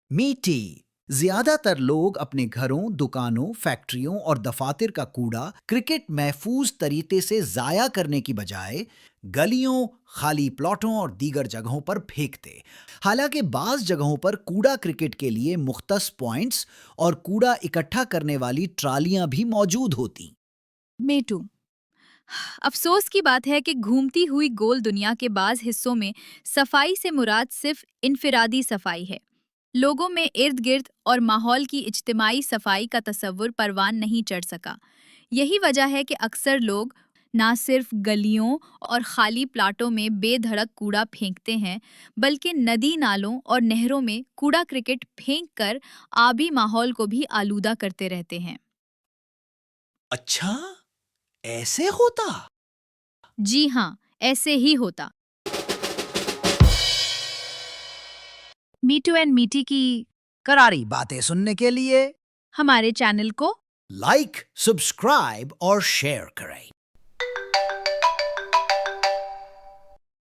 میٹی زیادہ تر لوگ اپنے گھروں، دکانوں، فیکٹریوں اور دفاتر کا کوڑا کرکٹ محفوظ طریقے سے ضائع کرنے کی بجائے گلیوں، خالی پلاٹوں اور دیگر جگہوں پر پھینکتے۔ حالانکہ بعض جگہوں پر کوڑا کرکٹ کے لیے مختص پوائنٹس اور کوڑا اکٹھا کرنے والی ٹرالیاں بھی موجود ہوتی۔ میٹو، افسوس کی بات ہے کہ گھومتی ہوئی گول دنیا کے بعض حصوں میں صفائی سے مراد صرف انفرادی صفائی ہے۔ لوگوں میں ارد گرد اور ماحول کی اجتماعی صفائی کا تصور پروان نہیں چڑھ سکا۔ یہی وجہ ہے کہ اکثر لوگ نہ صرف گلیوں اور خالی پلاٹوں میں بے دھڑک کوڑا پھینکتے ہیں، بلکہ ندی نالوں اور نہروں میں کوڑا کرکٹ پھینک کر آبی ماحول کو بھی آلودہ کرتے رہتے ہیں۔ اچھا، ایسے ہوتا؟ جی ہاں، ایسے ہی ہوتا۔ میٹو اینڈ میٹی کی کراری باتیں سننے کے لیے ہمارے چینل کو لائک، سبسکرائب اور شیئر کریں۔